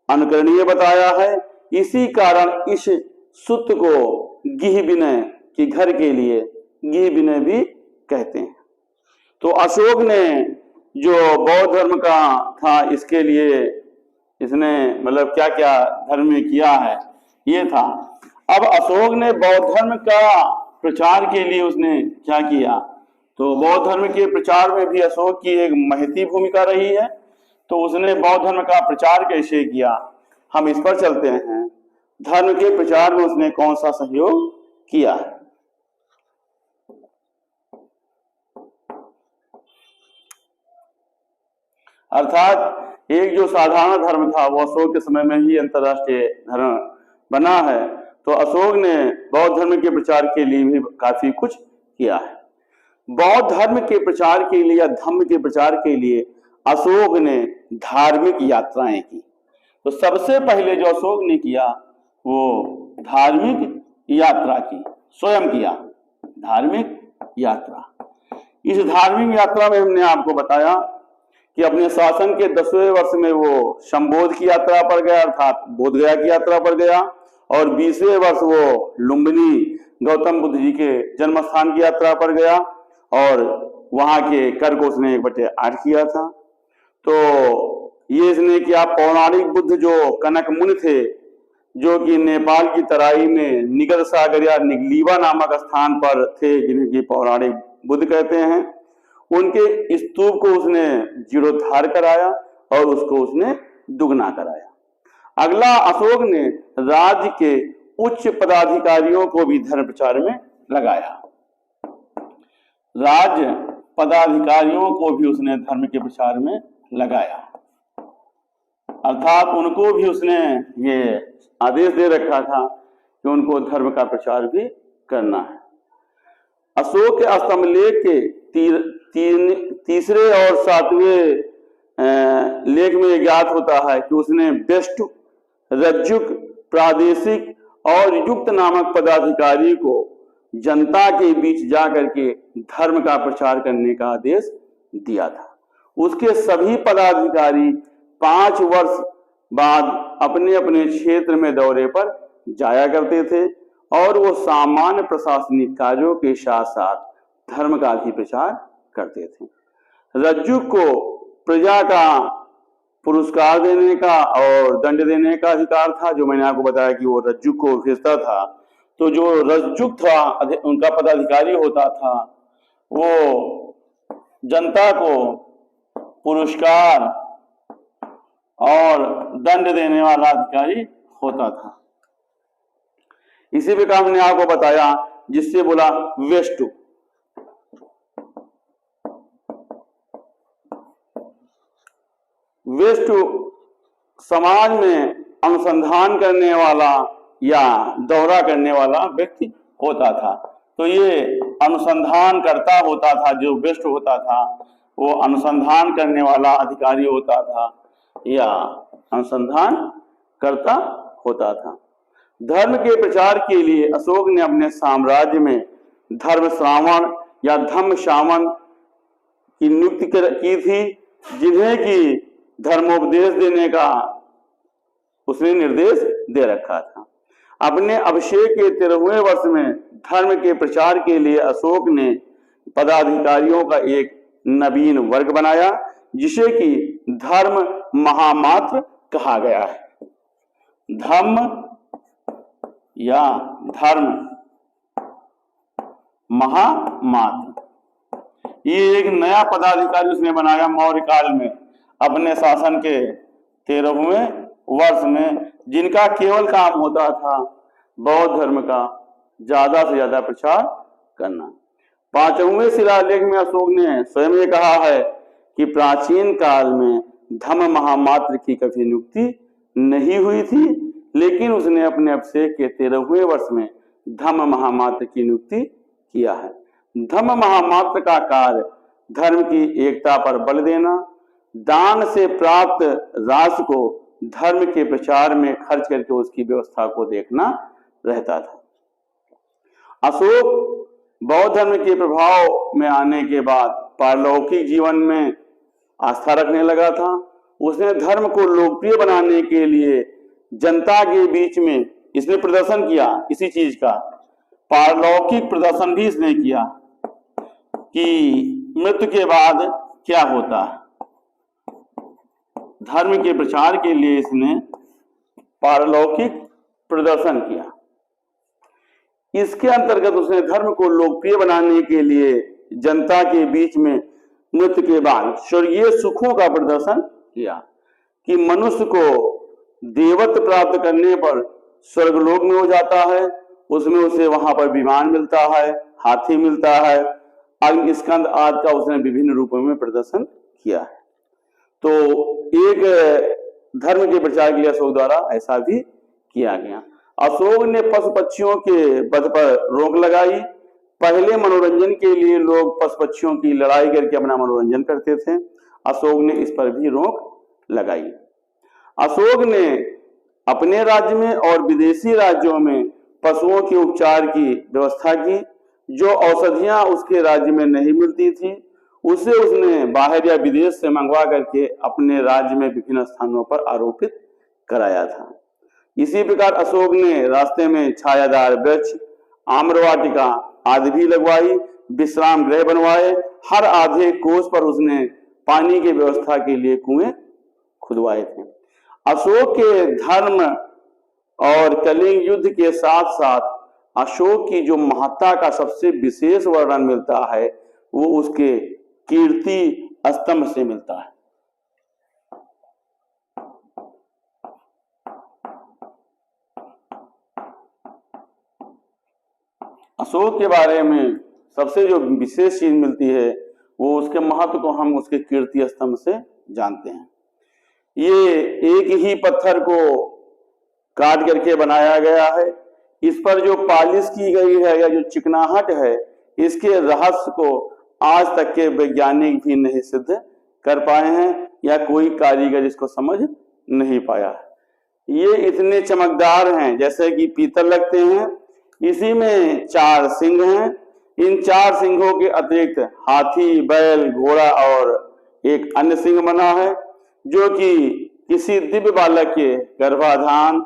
अनुकरणीय बताया है। इसी कारण इस सूत्र को गृह विनय कि घर के लिए गृह विनय भी कहते हैं। तो अशोक ने जो बौद्ध धर्म का था इसके लिए इसने मतलब क्या क्या धर्म में किया है ये था। अब अशोक ने बौद्ध धर्म का प्रचार के लिए उसने क्या किया, तो बौद्ध धर्म के प्रचार में भी अशोक की एक महती भूमिका रही है। तो उसने बौद्ध धर्म का प्रचार कैसे किया, हम इस पर चलते हैं। धर्म के प्रचार में उसने कौन सा सहयोग किया है। अर्थात एक जो साधारण धर्म था वो अशोक के समय में ही अंतरराष्ट्रीय धर्म बना है। तो अशोक ने बौद्ध धर्म के प्रचार के लिए भी काफी कुछ किया है। बौद्ध धर्म के प्रचार के लिए या धम्म के प्रचार के लिए अशोक ने धार्मिक यात्राएं की। तो सबसे पहले जो अशोक ने किया वो धार्मिक यात्रा की, स्वयं किया धार्मिक यात्रा। इस धार्मिक यात्रा में हमने आपको बताया कि अपने शासन के 10वें वर्ष में वो संबोध की यात्रा पर गया, अर्थात बोधगया की यात्रा पर गया, और 20वें वर्ष वो लुम्बिनी गौतम बुद्ध जी के जन्म स्थान की यात्रा पर गया और वहां के कर को उसने 1/8 किया था। तो ये इसने किया। पौराणिक बुद्ध जो कनक मुनि थे, जो कि नेपाल की तराई में निगल सागर या निगलीवा नामक स्थान पर थे, जिन्हें पौराणिक बुद्ध कहते हैं, उनके स्तूप को उसने जीर्णोद्धार कराया और उसको उसने दुगना कराया। अगला अशोक ने राज्य के उच्च पदाधिकारियों को भी धर्म प्रचार में लगाया। राज्य पदाधिकारियों को भी उसने धर्म के प्रचार में लगाया, अर्थात उनको भी उसने ये आदेश दे रखा था कि उनको धर्म का प्रचार भी करना है। अशोक के स्तंभलेख के तीसरे और 7वें लेख में ज्ञात होता है कि उसने व्यष्टु, रज्जुक, प्रादेशिक और युक्त नामक पदाधिकारी को जनता के बीच जाकर के धर्म का प्रचार करने का आदेश दिया था। उसके सभी पदाधिकारी 5 वर्ष बाद अपने अपने क्षेत्र में दौरे पर जाया करते थे और वो सामान्य प्रशासनिक कार्यों के साथ साथ धर्म का भी प्रचार करते थे। रज्जुक को प्रजा का पुरस्कार देने का और दंड देने का अधिकार था, जो मैंने आपको बताया कि वो रज्जुक को भेजता था। तो जो रज्जुक था, उनका पदाधिकारी होता था, वो जनता को पुरस्कार और दंड देने वाला अधिकारी होता था। इसी प्रकार हमने आपको बताया जिससे बोला वेस्टु। वेस्टु समाज में अनुसंधान करने वाला या दौरा करने वाला व्यक्ति होता था। तो ये अनुसंधान करता होता था, जो वेस्ट होता था वो अनुसंधान करने वाला अधिकारी होता था या अनुसंधान करता होता था। धर्म के प्रचार के लिए अशोक ने अपने साम्राज्य में धर्म श्रावण या धम्म श्रावण की नियुक्ति की थी, जिन्हें की धर्मोपदेश देने का उसने निर्देश दे रखा था। अपने अभिषेक के 13वें वर्ष में धर्म के प्रचार के लिए अशोक ने पदाधिकारियों का एक नवीन वर्ग बनाया, जिसे कि धर्म महामात्र कहा गया है। धम्म या धर्म महामात्र, ये एक नया पदाधिकारी उसने बनाया मौर्य काल में अपने शासन के 13वें वर्ष में, जिनका केवल काम होता था बौद्ध धर्म का ज्यादा से ज्यादा प्रचार करना। 5वें शिलालेख में अशोक ने स्वयं ये कहा है कि प्राचीन काल में धम्म महामात्र की कभी नियुक्ति नहीं हुई थी, लेकिन उसने अपने अभिषेक के 13वें वर्ष में धम्म महामात्र की नियुक्ति किया है। धम्म महामात्र का कार्य धर्म की एकता पर बल देना, दान से प्राप्त राशि को धर्म के प्रचार में खर्च करके उसकी व्यवस्था को देखना रहता था। अशोक बौद्ध धर्म के प्रभाव में आने के बाद पारलौकिक जीवन में आस्था रखने लगा था। उसने धर्म को लोकप्रिय बनाने के लिए जनता के बीच में इसने प्रदर्शन किया, इसी चीज का पारलौकिक प्रदर्शन भी इसने किया कि मृत्यु के बाद क्या होता है। धर्म के प्रचार के लिए इसने पारलौकिक प्रदर्शन किया। इसके अंतर्गत उसने धर्म को लोकप्रिय बनाने के लिए जनता के बीच में मृत्यु के बाद स्वर्गीय सुखों का प्रदर्शन किया कि मनुष्य को देवत्व प्राप्त करने पर स्वर्गलोक में हो जाता है, उसमें उसे वहां पर विमान मिलता है, हाथी मिलता है, अग्निस्कंद आदि का उसने विभिन्न रूपों में प्रदर्शन किया है। तो एक धर्म के प्रचार के लिए अशोक द्वारा ऐसा भी किया गया। अशोक ने पशु पक्षियों के वध पर रोक लगाई। पहले मनोरंजन के लिए लोग पशु पक्षियों की लड़ाई करके अपना मनोरंजन करते थे, अशोक ने इस पर भी रोक लगाई। अशोक ने अपने राज्य में और विदेशी राज्यों में पशुओं के उपचार की व्यवस्था की। जो औषधियां उसके राज्य में नहीं मिलती थी उसे उसने बाहर या विदेश से मंगवा करके अपने राज्य में विभिन्न स्थानों पर आरोपित कराया था। इसी प्रकार अशोक ने रास्ते में छायादार वृक्ष, आम्रवाटिका आदि भी लगवाई, विश्राम गृह बनवाए। हर आधे कोस पर उसने पानी की व्यवस्था के लिए कुएं खुदवाए थे। अशोक के धर्म और कलिंग युद्ध के साथ साथ अशोक की जो महत्ता का सबसे विशेष वर्णन मिलता है वो उसके कीर्ति स्तंभ से मिलता है। अशोक के बारे में सबसे जो विशेष चीज मिलती है वो उसके महत्व को हम उसके कीर्ति स्तंभ से जानते हैं। ये एक ही पत्थर को काट करके बनाया गया है। इस पर जो पॉलिश की गई है या जो चिकनाहट है, इसके रहस्य को आज तक के वैज्ञानिक भी नहीं सिद्ध कर पाए हैं या कोई कारीगर इसको समझ नहीं पाया। ये इतने चमकदार हैं जैसे कि पीतल लगते हैं। इसी में 4 सिंह हैं। इन 4 सिंहों के अतिरिक्त हाथी, बैल, घोड़ा और एक अन्य सिंह बना है जो कि किसी दिव्य बालक के गर्भाधान,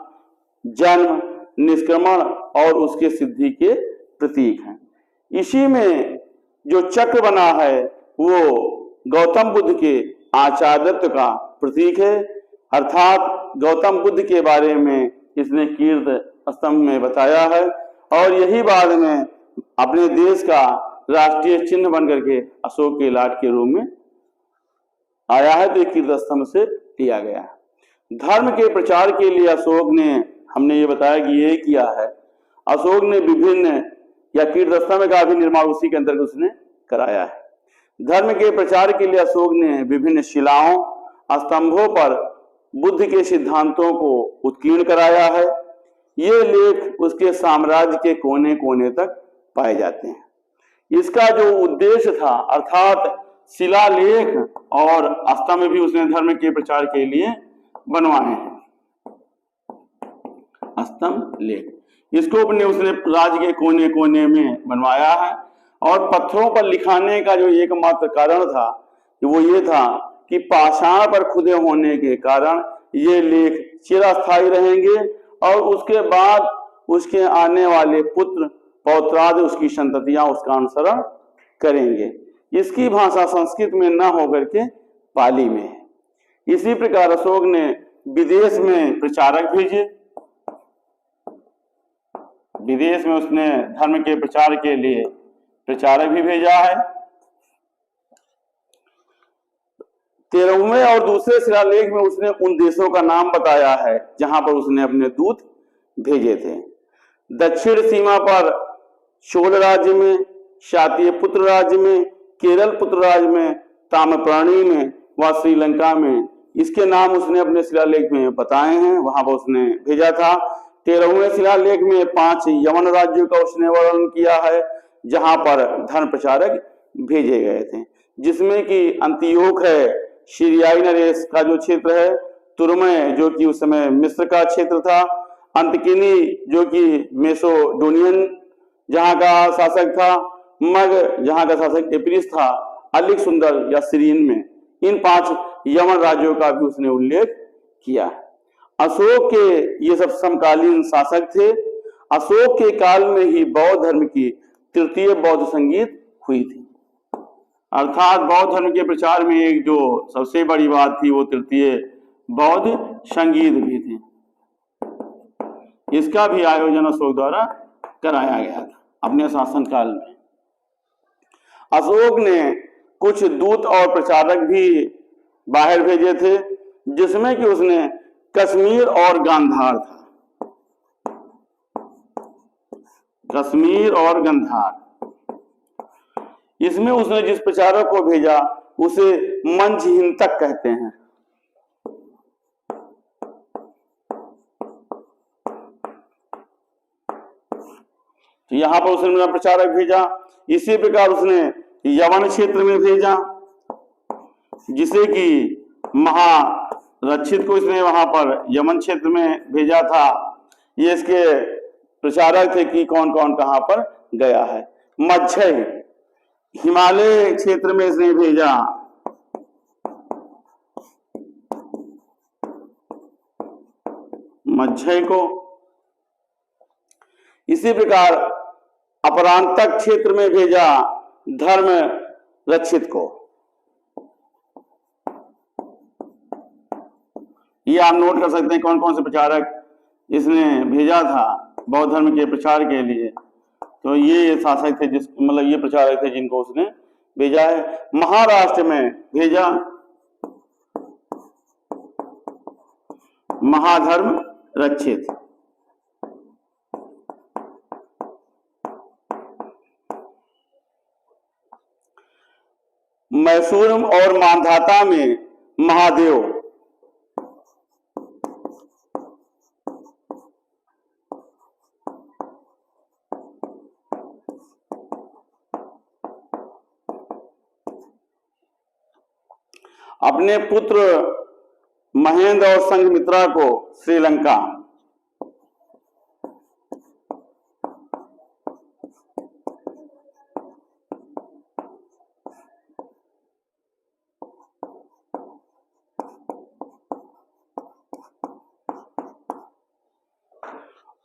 जन्म, निष्क्रमण और उसके सिद्धि के प्रतीक हैं। इसी में जो चक्र बना है वो गौतम बुद्ध के आचार्यत्व का प्रतीक है, अर्थात गौतम बुद्ध के बारे में इसने कीर्ति स्तंभ में बताया है और यही बाद में अपने देश का राष्ट्रीय चिन्ह बन करके अशोक के लाट के रूप में आया है। तो कीर्ति स्तंभ से लिया गया है। धर्म के प्रचार के लिए अशोक ने, हमने ये बताया कि ये किया है, अशोक ने विभिन्न या कीर्तस्तंभ का भी निर्माण उसी के अंतर्गत उसने कराया है। धर्म के प्रचार के लिए अशोक ने विभिन्न शिलाओं, स्तंभों पर बुद्ध के सिद्धांतों को उत्कीर्ण कराया है। ये लेख उसके साम्राज्य के कोने कोने तक पाए जाते हैं। इसका जो उद्देश्य था, अर्थात शिलालेख और स्तंभ भी उसने धर्म के प्रचार के लिए बनवाए हैं। स्तंभ लेख इसको अपने उसने राज्य के कोने कोने में बनवाया है। और पत्थरों पर लिखाने का जो एकमात्र कारण था वो ये था कि पाषाण पर खुदे होने के कारण ये लेख चिरस्थायी रहेंगे और उसके बाद उसके आने वाले पुत्र पौत्रादि, उसकी संततियां उसका अनुसरण करेंगे। इसकी भाषा संस्कृत में न होकर के पाली में है। इसी प्रकार अशोक ने विदेश में प्रचारक भेजे। विदेश में उसने धर्म के प्रचार के लिए प्रचारक भी भेजा है। 13वें और दूसरे शिलालेख में उसने उन देशों का नाम बताया है जहां पर उसने अपने दूत भेजे थे। दक्षिण सीमा पर चोल राज्य में, शातीय पुत्र राज्य में, केरल पुत्र राज्य में, ताम्रपर्णी में व श्रीलंका में, इसके नाम उसने अपने शिलालेख में बताए हैं, वहां पर उसने भेजा था। 13वें शिलालेख में 5 यवन राज्यों का उसने वर्णन किया है जहां पर धर्म प्रचारक भेजे गए थे, जिसमें कि अंतियोक है, सीरियाई नरेश का जो क्षेत्र है, तुरमय जो कि उस समय मिस्र का क्षेत्र था, अंतकिनी जो कि मेसोडोनियन जहां का शासक था, मग जहां का शासक एपरिस था, अलिक सुंदर या सीरीन में, इन 5 यवन राज्यों का भी उसने उल्लेख किया। अशोक के ये सब समकालीन शासक थे। अशोक के काल में ही बौद्ध धर्म की तृतीय बौद्ध संगीत हुई थी। अर्थात बौद्ध धर्म के प्रचार में एक जो सबसे बड़ी बात थी वो तृतीय बौद्ध संगीत भी थी। इसका भी आयोजन अशोक द्वारा कराया गया था अपने शासन काल में। अशोक ने कुछ दूत और प्रचारक भी बाहर भेजे थे, जिसमें कि उसने कश्मीर और गांधार था। कश्मीर और गांधार, इसमें उसने जिस प्रचारक को भेजा उसे मंझहिंतक कहते हैं। तो यहां पर उसने अपना प्रचारक भेजा। इसी प्रकार उसने यवन क्षेत्र में भेजा, जिसे कि महारक्षित को इसने वहां पर यमन क्षेत्र में भेजा था। ये इसके प्रचारक थे कि कौन कौन कहां पर गया है। मज्झय हिमालय क्षेत्र में इसने भेजा। मज्झय को। इसी प्रकार अपरांतक क्षेत्र में भेजा धर्म रक्षित को। ये आप नोट कर सकते हैं कौन कौन से प्रचारक इसने भेजा था बौद्ध धर्म के प्रचार के लिए। तो ये शासक थे, जिस मतलब ये प्रचारक थे जिनको उसने भेजा है। महाराष्ट्र में भेजा महाधर्म रक्षित। मैसूर और मांधाता में महादेव। अपने पुत्र महेंद्र और संघमित्रा को श्रीलंका।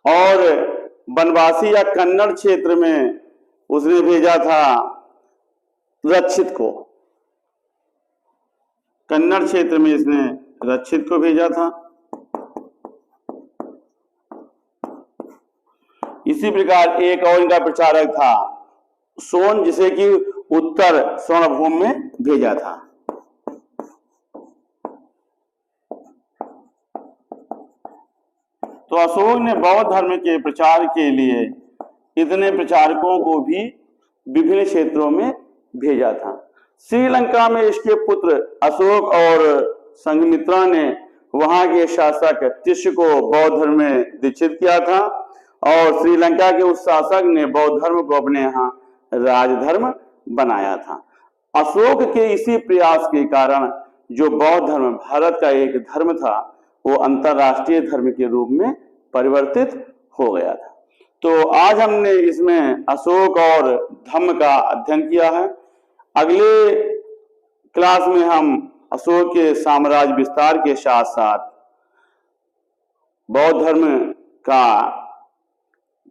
और बनवासी या कन्नड़ क्षेत्र में उसने भेजा था रक्षित को। कन्नड़ क्षेत्र में इसने रक्षित को भेजा था। इसी प्रकार एक और इनका प्रचारक था सोन, जिसे कि उत्तर स्वर्णभूमि में भेजा था। तो अशोक ने बौद्ध धर्म के प्रचार के लिए इतने प्रचारकों को भी विभिन्न क्षेत्रों में भेजा था। श्रीलंका में इसके पुत्र अशोक और संघमित्रा ने वहां के शासक तिष्य को बौद्ध धर्म में दीक्षित किया था और श्रीलंका के उस शासक ने बौद्ध धर्म को अपने यहाँ राजधर्म बनाया था। अशोक के इसी प्रयास के कारण जो बौद्ध धर्म भारत का एक धर्म था वो अंतरराष्ट्रीय धर्म के रूप में परिवर्तित हो गया था। तो आज हमने इसमें अशोक और धम्म का अध्ययन किया है। अगले क्लास में हम अशोक के साम्राज्य विस्तार के साथ साथ बौद्ध धर्म का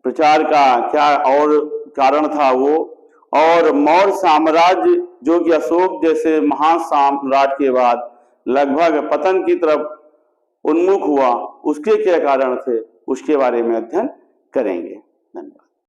प्रचार का क्या और कारण था वो, और मौर्य साम्राज्य जो कि अशोक जैसे महान सम्राट के बाद लगभग पतन की तरफ उन्मुख हुआ, उसके क्या कारण थे उसके बारे में अध्ययन करेंगे। धन्यवाद।